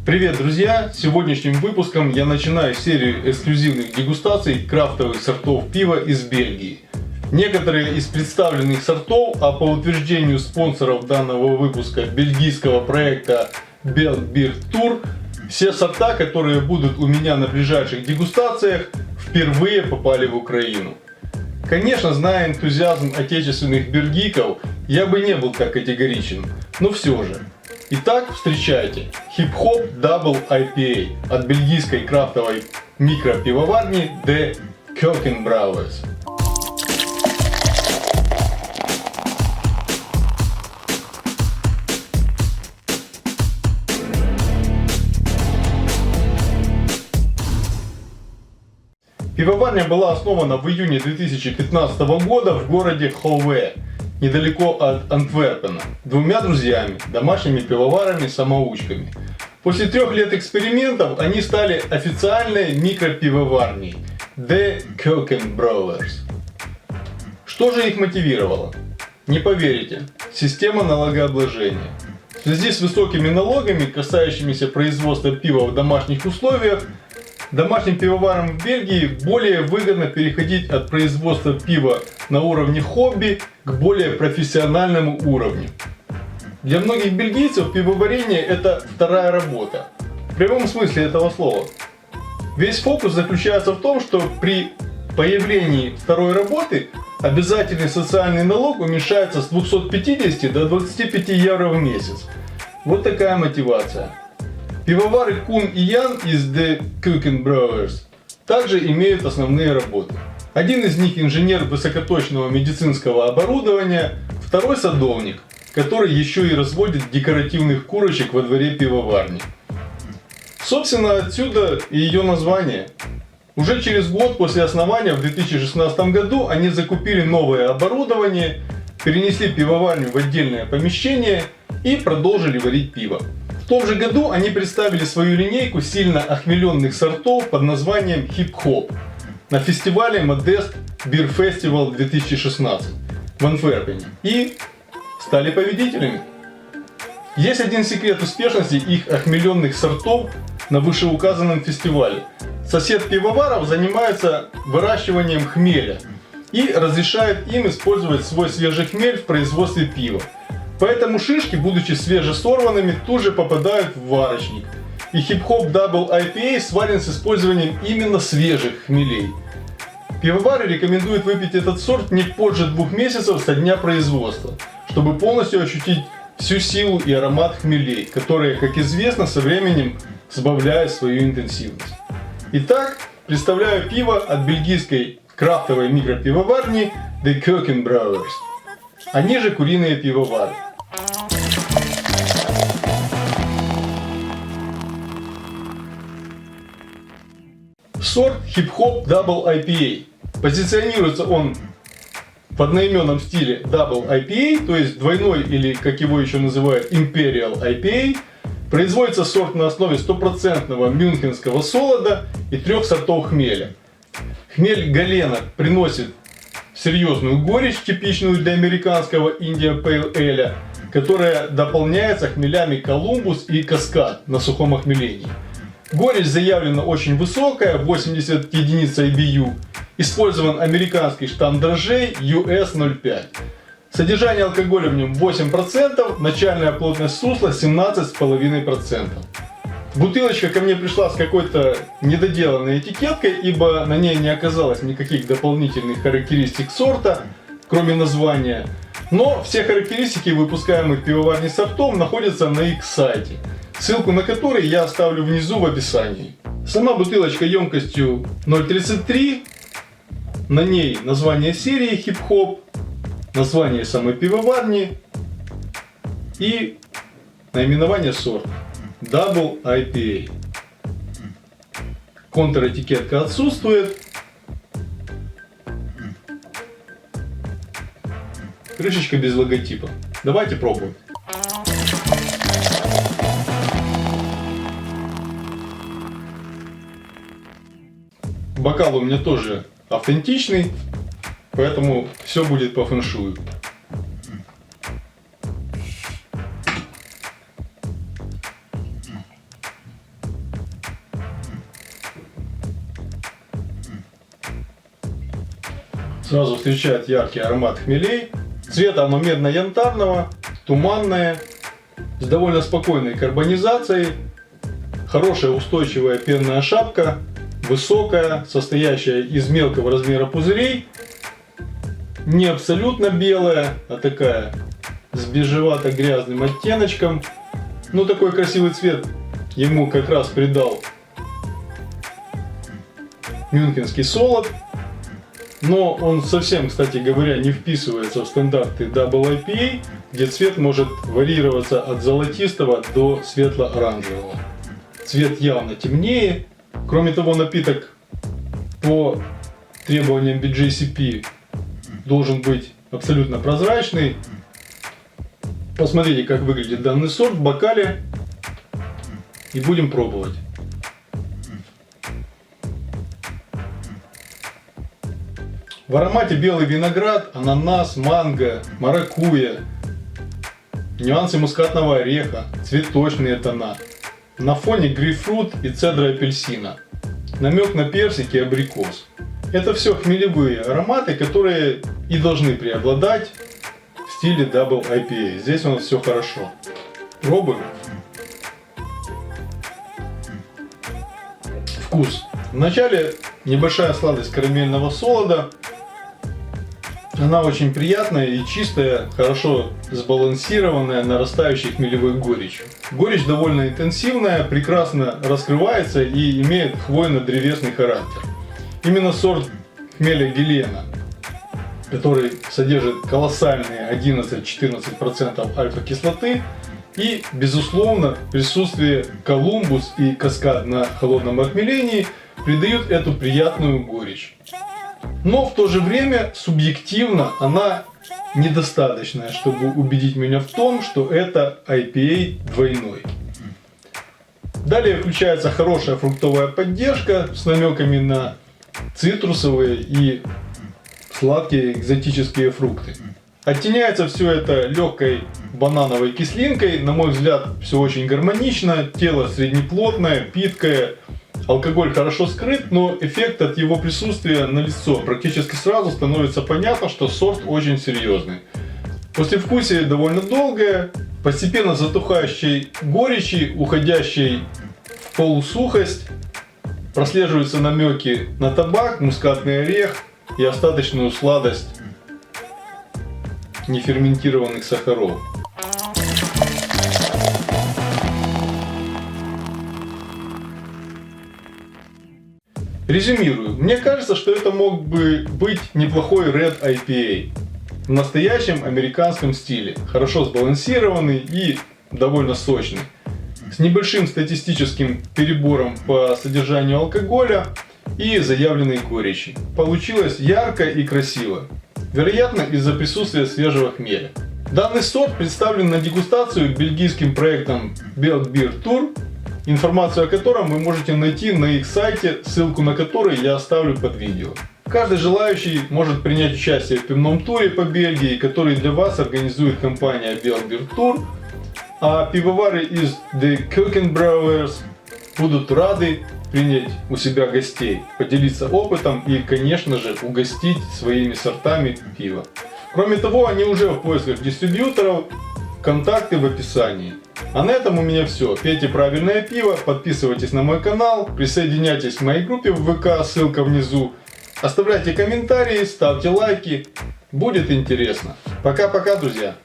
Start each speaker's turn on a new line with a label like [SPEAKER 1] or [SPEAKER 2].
[SPEAKER 1] Привет, друзья! Сегодняшним выпуском я начинаю серию эксклюзивных дегустаций крафтовых сортов пива из Бельгии. Некоторые из представленных сортов, а по утверждению спонсоров данного выпуска бельгийского проекта Belg Beer Tour, все сорта, которые будут у меня на ближайших дегустациях, впервые попали в Украину. Конечно, зная энтузиазм отечественных бельгиков, я бы не был так категоричен, но все же. Итак, встречайте Hip Hop Double IPA от бельгийской крафтовой микропивоварни The Keukenbrouwers. Пивоварня была основана в июне 2015 года в городе Хове, недалеко от Антверпена, двумя друзьями, домашними пивоварами-самоучками. После 3 лет экспериментов они стали официальной микропивоварней The Keukenbrouwers. Что же их мотивировало? Не поверите, система налогообложения. В связи с высокими налогами, касающимися производства пива в домашних условиях, домашним пивоварам в Бельгии более выгодно переходить от производства пива на уровне хобби к более профессиональному уровню. Для многих бельгийцев пивоварение – это вторая работа. В прямом смысле этого слова. Весь фокус заключается в том, что при появлении второй работы обязательный социальный налог уменьшается с 250 до 25 евро в месяц. Вот такая мотивация. Пивовары Кун и Ян из The Keukenbrouwers также имеют основные работы. Один из них инженер высокоточного медицинского оборудования, второй садовник, который еще и разводит декоративных курочек во дворе пивоварни. Собственно, отсюда и ее название. Уже через год после основания, в 2016 году, они закупили новое оборудование, перенесли пивоварню в отдельное помещение и продолжили варить пиво. В том же году они представили свою линейку сильно охмеленных сортов под названием Hip Hop на фестивале Modest Beer Festival 2016 в Антверпене и стали победителями. Есть один секрет успешности их охмеленных сортов на вышеуказанном фестивале. Сосед пивоваров занимается выращиванием хмеля и разрешает им использовать свой свежий хмель в производстве пива. Поэтому шишки, будучи свежесорванными, тут же попадают в варочник. И Hip Hop Double IPA сварен с использованием именно свежих хмелей. Пивовары рекомендуют выпить этот сорт не позже 2 месяцев со дня производства, чтобы полностью ощутить всю силу и аромат хмелей, которые, как известно, со временем сбавляют свою интенсивность. Итак, представляю пиво от бельгийской крафтовой микропивоварни The Keukenbrouwers. Они же куриные пивовары. Сорт Hip Hop Double IPA. Позиционируется он в одноименном стиле Double IPA, то есть двойной или, как его еще называют, Imperial IPA. Производится сорт на основе 100% мюнхенского солода и 3 сортов хмеля. Хмель Галена приносит серьезную горечь, типичную для американского Indian Pale Ale, которая дополняется хмелями Колумбус и Каскад на сухом охмелении. Горечь заявлена очень высокая, 80 единиц IBU. Использован американский штамм дрожжей US 0,5. Содержание алкоголя в нем 8%, начальная плотность сусла 17,5%. Бутылочка ко мне пришла с какой-то недоделанной этикеткой, ибо на ней не оказалось никаких дополнительных характеристик сорта, кроме названия. Но все характеристики выпускаемых пивоварней сортов находятся на их сайте, ссылку на который я оставлю внизу в описании. Сама бутылочка емкостью 0,33, на ней название серии Hip Hop, название самой пивоварни и наименование сорта Double IPA. Контр-этикетка отсутствует. Крышечка без логотипа. Давайте пробовать. Бокал у меня тоже автентичный, поэтому все будет по фэншую. Сразу встречает яркий аромат хмелей. Цвет оно медно-янтарного, туманное, с довольно спокойной карбонизацией. Хорошая устойчивая пенная шапка, высокая, состоящая из мелкого размера пузырей. Не абсолютно белая, а такая с бежевато-грязным оттеночком. Ну, такой красивый цвет ему как раз придал мюнхенский солод. Но он совсем, кстати говоря, не вписывается в стандарты Double IPA, где цвет может варьироваться от золотистого до светло-оранжевого. Цвет явно темнее. Кроме того, напиток по требованиям BJCP должен быть абсолютно прозрачный. Посмотрите, как выглядит данный сорт в бокале. И будем пробовать. В аромате белый виноград, ананас, манго, маракуйя, нюансы мускатного ореха, цветочные тона. На фоне грейпфрут и цедра апельсина. Намек на персик и абрикос. Это все хмелевые ароматы, которые и должны преобладать в стиле Double IPA. Здесь у нас все хорошо. Пробуем. Вкус. Вначале небольшая сладость карамельного солода. Она очень приятная и чистая, хорошо сбалансированная, нарастающей хмелевой горечью. Горечь довольно интенсивная, прекрасно раскрывается и имеет хвойно-древесный характер. Именно сорт хмеля Гелена, который содержит колоссальные 11-14% альфа-кислоты, и, безусловно, присутствие колумбус и каскад на холодном охмелении придают эту приятную горечь. Но в то же время субъективно она недостаточная, чтобы убедить меня в том, что это IPA двойной. Далее включается хорошая фруктовая поддержка с намеками на цитрусовые и сладкие экзотические фрукты. Оттеняется все это легкой банановой кислинкой. На мой взгляд, все очень гармонично. Тело среднеплотное, питкое. Алкоголь хорошо скрыт, но эффект от его присутствия налицо. Практически сразу становится понятно, что сорт очень серьезный. Послевкусие довольно долгое, постепенно затухающей горечи, уходящей в полусухость. Прослеживаются намеки на табак, мускатный орех и остаточную сладость неферментированных сахаров. Резюмирую. Мне кажется, что это мог бы быть неплохой Red IPA. В настоящем американском стиле. Хорошо сбалансированный и довольно сочный. С небольшим статистическим перебором по содержанию алкоголя и заявленной горечи. Получилось ярко и красиво. Вероятно, из-за присутствия свежего хмеля. Данный сорт представлен на дегустацию бельгийским проектом Belgian Beer Tour, информацию о котором вы можете найти на их сайте, ссылку на который я оставлю под видео. Каждый желающий может принять участие в пивном туре по Бельгии, который для вас организует компания Belgian Beer Tour, а пивовары из The Cooking Brewers будут рады принять у себя гостей, поделиться опытом и, конечно же, угостить своими сортами пива. Кроме того, они уже в поисках дистрибьюторов, контакты в описании. А на этом у меня все. Пейте правильное пиво, подписывайтесь на мой канал, присоединяйтесь к моей группе в ВК, ссылка внизу. Оставляйте комментарии, ставьте лайки, будет интересно. Пока-пока, друзья!